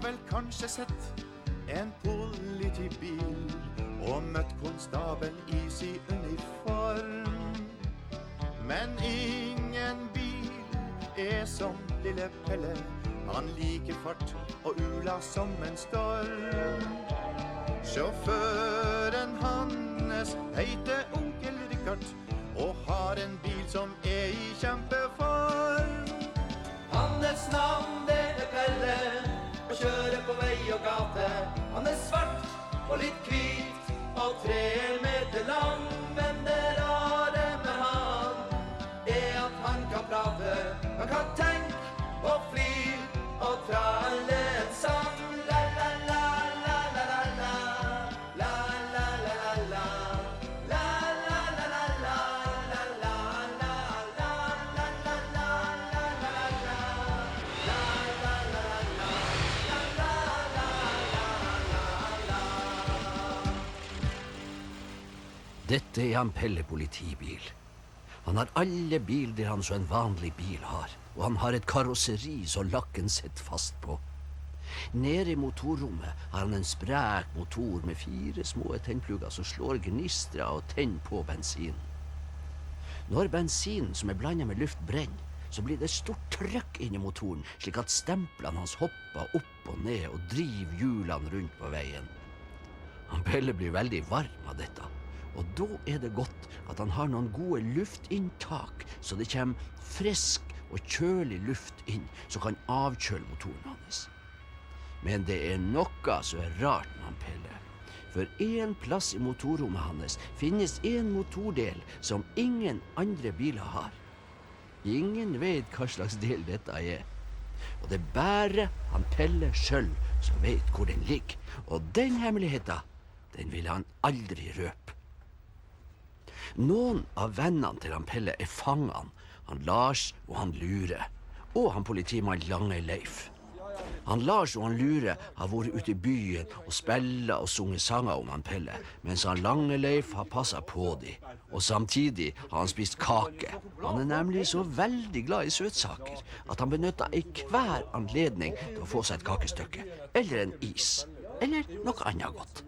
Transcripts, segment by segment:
vel kanskje sett en politibil og møtt konstabel i sin uniform. Men ingen bil er som lille Pelle, han liker fart og ula som en storm. Sjåføren hans heter onkel Rikard og har en bil som er i kjempeform. Hans navn det er Pelle og kjører på vei og gate. Han er svart og litt hvit og 3 meter lang. Men det rare med han er at han kan prate, han kan tenke og fly og trale en sang. La la la la la la la, la la la la la, la la la la la, la la la la, la la la la. Dette er en Pelle politibil. Han har alle bildeler så en vanlig bil har, og han har et karosseri så lakken sitter fast på. Nede i motorrommet har han en sprek motor med 4 små tennplugger som slår gnistre og tenner på bensinen. Når bensinen som er blandet med luft brenner, så blir det stort trykk inn i motoren, slik at stemplene hans hopper opp og ned og driver hjulene rundt på veien. Han Pelle blir veldig varm av dette, og da er det godt at han har noen gode luftinntak, så det kommer frisk og kjølig luft inn som kan avkjøle motoren hans. Men det er noe som er rart med han Pelle. For en plass i motorrommet hans finnes en motordel som ingen andre biler har. Ingen vet hva slags del dette er. Og det er bare han Pelle selv som vet hvor den ligger. Og den hemmeligheten, den vil han aldri røpe. Noen av vennene til han Pelle er fangene, han Lars og han Lure, og han politimann Lange Leif. Han Lars og han Lure har vært ute i byen og spillet og sunget sanger om han Pelle, mens han Lange Leif har passet på dem, og samtidig har han spist kake. Han er nemlig så veldig glad i søtsaker at han benytter i hver anledning til å få seg et kakestykke, eller en is, eller noe annet godt.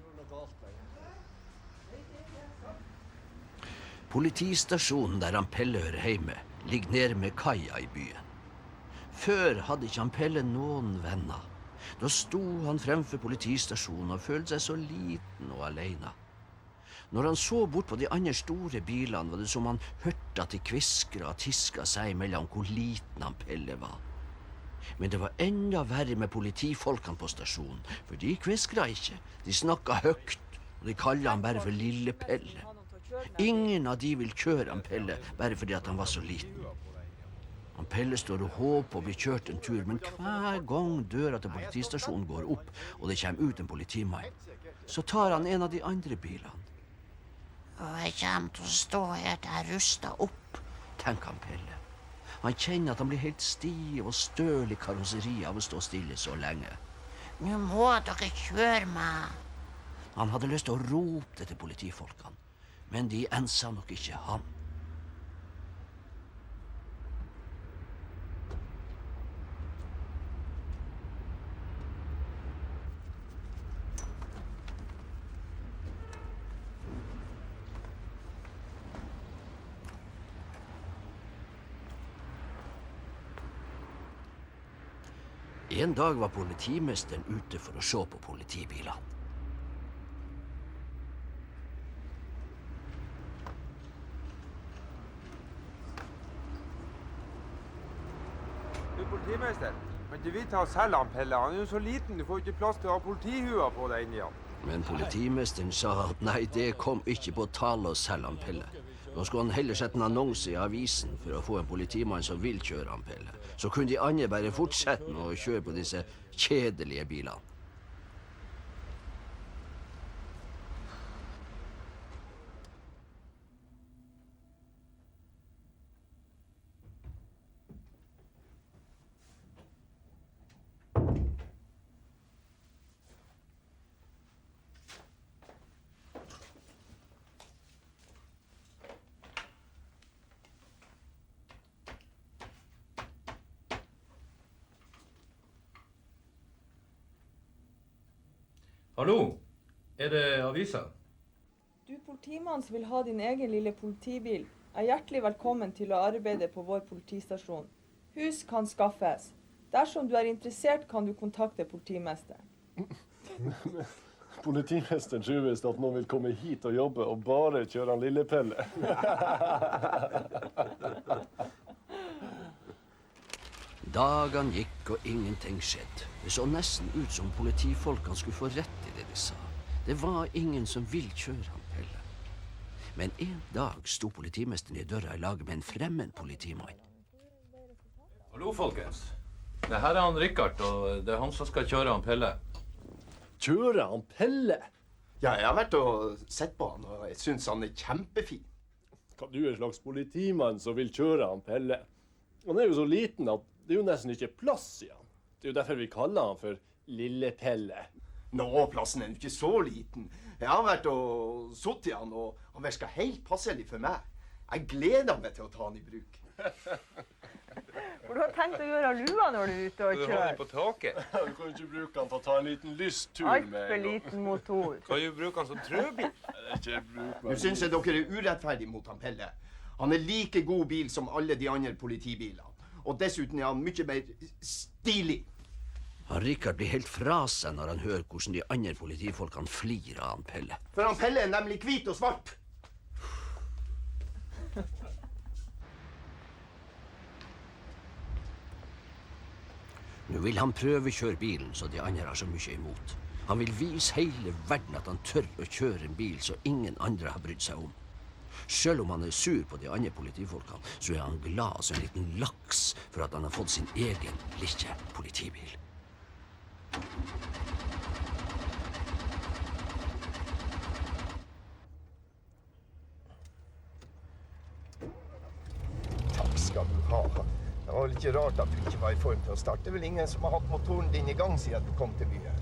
Politistasjonen der han Pelle hører hjemme, ligger nede med kaia i byen. Før hadde ikke han Pelle noen venner. Da sto han fremfor politistasjonen og følte seg så liten og alene. Når han så bort på de andre store bilene, var det som han hørte at de kviskret og tisket seg imellom hvor liten han Pelle var. Men det var enda verre med politifolkene på stasjonen, for de kviskret ikke. De snakket høyt, og de kallet han bare for Lille Pelle. Ingen av de vil kjøre han Pelle bare fordi at han var så liten. Han Pelle står og håper å bli kjørt en tur, men hver gang døra til politistasjonen går opp og det kommer ut en politimann, så tar han en av de andre bilene. Jeg kommer til å stå her til jeg ruster opp, tenker han Pelle. Han kjenner at han blir helt stiv og støl i karosseriet av å stå stille så lenge. Nå må dere kjøre meg. Han hadde lyst til å rope det til politifolkene, men de ensa nok ikke han. En dag var politimesteren ute for å se på politibilene. Du, politimester, kan ikke vi ta selv han Pelle? Han er jo så liten, du får ikke plass til å ha politihua på deg inni han. Men politimesteren sa at nei, det kom ikke på tale å selge han Pelle. Nå skulle han heller sette en annonse i avisen for å få en politimann som vil kjøre han Pelle. Så kunne de andre bare fortsette med å kjøre på disse kjedelige bilene. Hallo, det avisa? Du politimann som vil ha din egen lille politibil, hjertelig velkommen til å arbeide på vår politistasjon. Hus kan skaffes. Dersom du interessert, kan du kontakte politimesteren. Politimesteren tror visst at noen vil komme hit og jobbe og bare kjøre han lille Pelle. Dagene gikk og ingenting skjedde. Det så nesten ut som politifolkene skulle få rett i det de sa. Det var ingen som vil kjøre han Pelle. Men en dag sto politimesteren i døra i lag med en fremmed politimann. Hallo, folkens. Det her han Rikard, og det han som skal kjøre han Pelle. Kjøre han Pelle? Ja, jeg har vært og sett på han, og jeg synes han kjempefin. Kan du en slags politimann som vil kjøre han Pelle? Han jo så liten at det jo nesten ikke plass i han. Det jo derfor vi kaller han for Lille Pelle. Nå, plassen jo ikke så liten. Jeg har vært og sett i han, og han virker helt passelig for meg. Jeg gleder meg til å ta han i bruk. For du har tenkt å gjøre lua når du ute og Du har den på taket. Du kan ikke bruke han til å ta en liten lysttur med. for liten motor. Kan jo bruke han som trøbil. Ikke bruk Nå synes jeg dere urettferdig mot han Pelle. Han like god bil som alle de andre politibilene. Og dessuten han mye mer stilig. Han Rikard blir helt fra seg når han hører hvordan de andre politifolkene flirer av han Pelle. For han Pelle nemlig hvit og svart. Nå vil han prøvekjøre bilen så de andre har så mye imot. Han vil vise hele verden at han tør å kjøre en bil så ingen andre har brydd seg om. Selv om han sur på de andre politifolkene, så han glad som en liten laks for at han har fått sin egen lille politibil. Takk skal du ha. Det var litt rart at du ikke var i form til å starte. Det er vel ingen som har hatt motoren din i gang siden du kom til byen.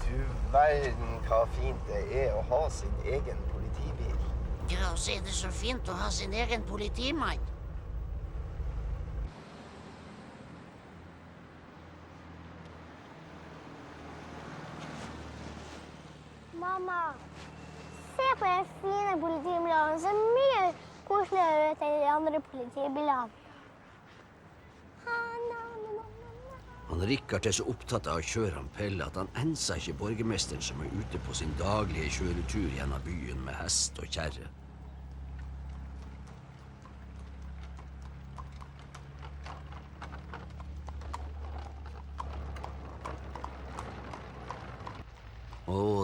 Du verden hva fint det er å ha sin egen politibil. Ja, så det så fint å ha sin egen politimann. Mamma, se på den fine politibilen. Den ser mye koseligere ut enn de andre politibilene. Han Rikard så opptatt av å kjøre han Pelle at han ensa ikke borgermesteren som ute på sin daglige kjøretur gjennom byen med hest og kjerre.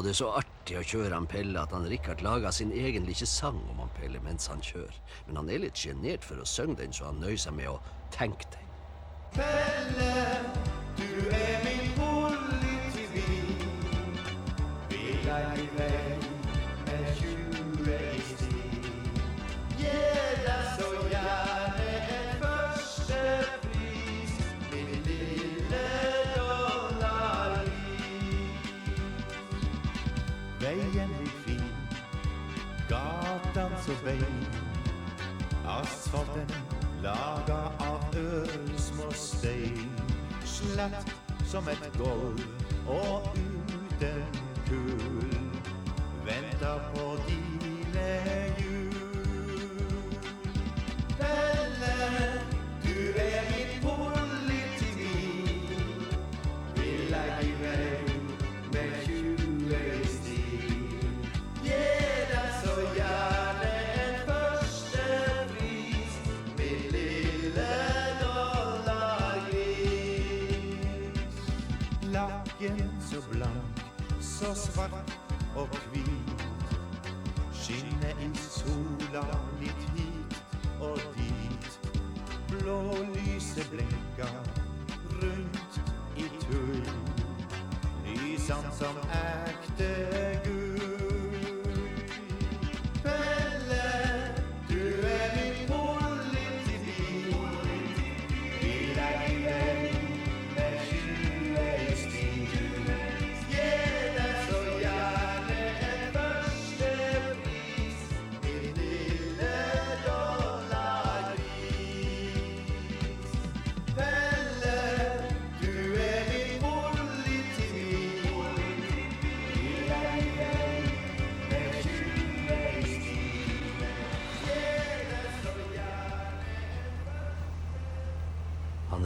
Det så artig å kjøre han Pelle at han Rikard laget sin egen lille sang om han Pelle mens han kjører. Men han litt genert for å synge den, så han nøyer seg med å tenke den. Pelle, du min politibil. Vil jeg i vei med 20 i stil. Gi deg så gjerne en første pris, min lille dollarvis. Veien blir fin, gatan så veien, asfalten laga av små stein, slett som et gulv og uten kull, venta på dine hjul. Pelle, du min politibil, vil jeg i vei med 20 i stil. Gi deg så gjerne en første pris, min lille dollargris. Lakken så blank, så svart og hvit, skinner i sola litt hit og dit. Blå lyset blinker rundt i tull, lysene som ekte gull. Pelle, du min politibil, vil jeg i vei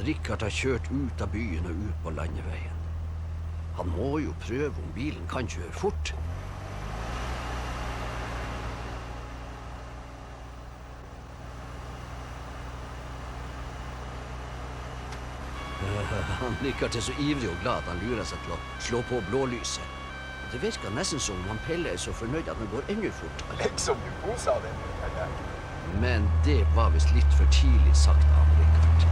Richard har kjørt ut av byen og ut på landeveien. Han må jo prøve om bilen kan kjøre fort. Richard er så ivrig og glad at han lurer seg til å slå på blålyset. Det virker nesten som om han Pelle er så fornøyd at han går enda fortere. Liksom du kosa deg med det der. Men det var visst litt for tidlig sagt av Richard.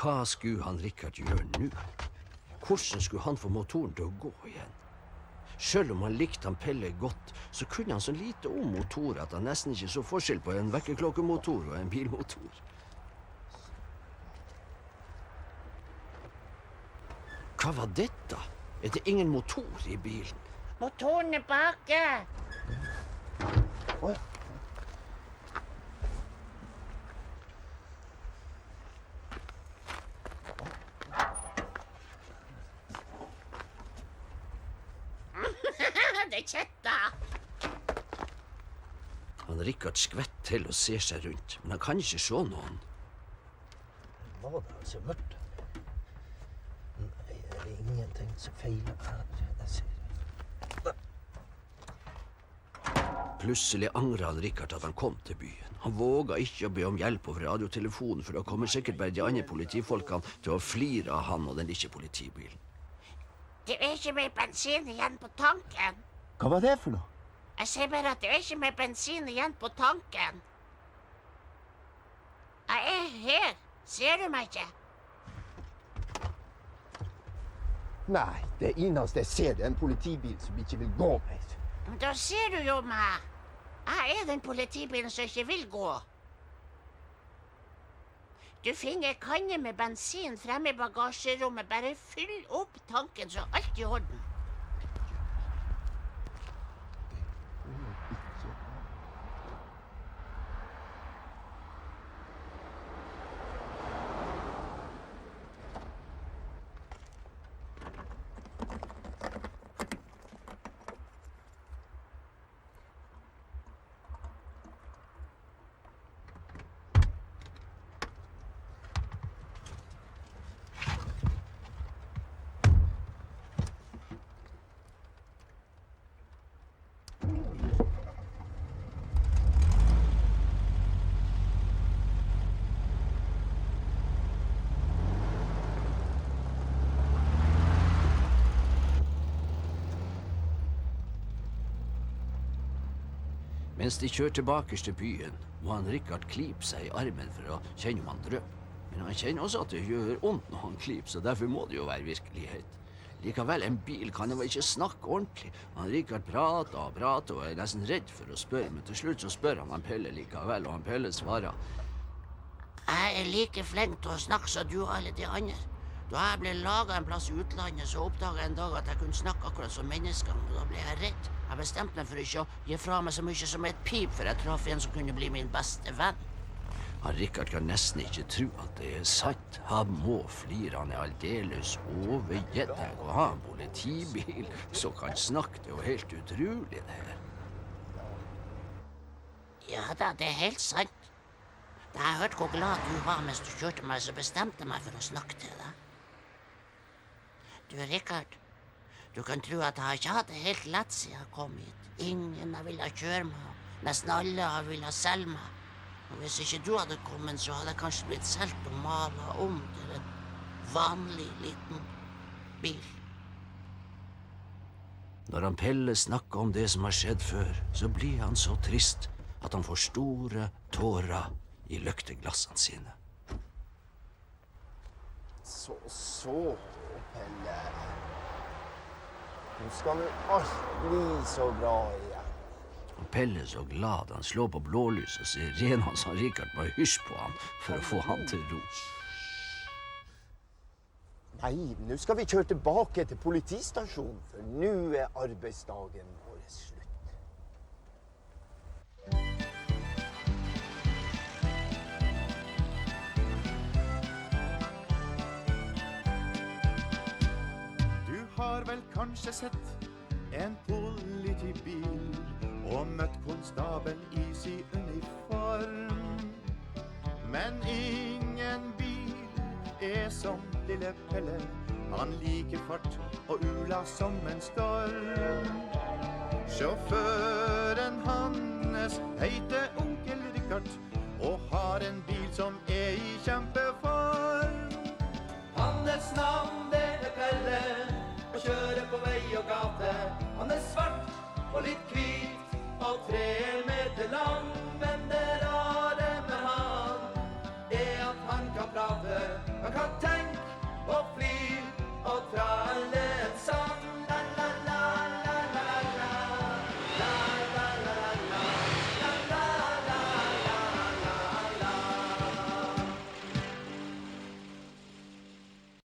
Hva skulle han Richard gjøre nå? Hvordan skulle han få motoren til å gå igjen? Selv om han likte han Pelle godt, så kunne han så lite om motorer at han nesten ikke så forskjell på en vekkerklokkemotor og en bilmotor. Hva var dette? Er det ingen motor i bilen? Motoren er bake. Det er kjetta. Han Richard skvett til og ser seg rundt, men han kan ikke se noen. Var det altså mørkt? Nei, det er ingenting som feiler her. Plutselig angret han Richard at han kom til byen. Han våget ikke å be om hjelp over radiotelefonen, for da kommer sikkert bare de andre politifolkene til å flire av han og den ikke politibilen. Det er ikke mer bensin igjen på tanken. Hva var det for noe? Jeg sier bare at det er ikke mer bensin igjen på tanken. Jeg er her. Ser du meg ikke? Nei, det eneste jeg ser er en politibil som ikke vil gå mer. Men da ser du jo meg. Jeg er den politibilen som ikke vil gå. Du finner en kanne med bensin fremme i bagasjerommet. Bare fyll opp tanken, så alt i orden. Mens de kjører tilbake til byen, må han Richard klype seg i armen for å kjenne om han drømmer. Men han kjenner også at det gjør ondt når han klyper, så derfor må det jo være virkelighet. Likevel, en bil kan jo ikke snakke ordentlig. Han Richard prater og er nesten redd for å spørre, men til slutt så spør han Pelle likevel, og han Pelle svarer. Jeg er like flink til å snakke som du og alle de andre. Da jeg ble laget en plass i utlandet, så oppdaget jeg en dag at jeg kunne snakke akkurat som mennesker, og da ble jeg redd. Jeg bestemte meg for ikke å gi fra meg så mye som et pip, for jeg traff en som kunne bli min beste venn. Han Richard kan nesten ikke tro at det er sant. Han må flire, han er aldeles overgitt deg å ha en politibil som kan snakke. Det er jo helt utrolig det her. Ja da, det er helt sant. Da jeg hørte hvor glad du var mens du kjørte meg, så bestemte jeg meg for å snakke til deg. Du, Richard, du kan tro at jeg ikke hatt det helt lett siden jeg kom hit. Ingen har villet kjøre meg, nesten alle har villet selge meg. Og hvis ikke du hadde kommet, så hadde jeg kanskje blitt solgt og malet om til en vanlig liten bil. Når han Pelle snakker om det som har skjedd før, så blir han så trist at han får store tårer i lykteglassene sine. Så, Pelle. Nå skal vi alt bli så bra igjen. Og Pelle er så glad han slår på blålys og sier ren hans han Richard bare hysj på ham for å få han til ro. Nei, nå skal vi kjøre tilbake til politistasjonen, for nå er arbeidsdagen vår slutt. har vel kanskje sett en politibil og møtt konstabel i sin uniform. Men ingen bil er som lille Pelle, han liker fart og ula som en storm. Sjåføren hans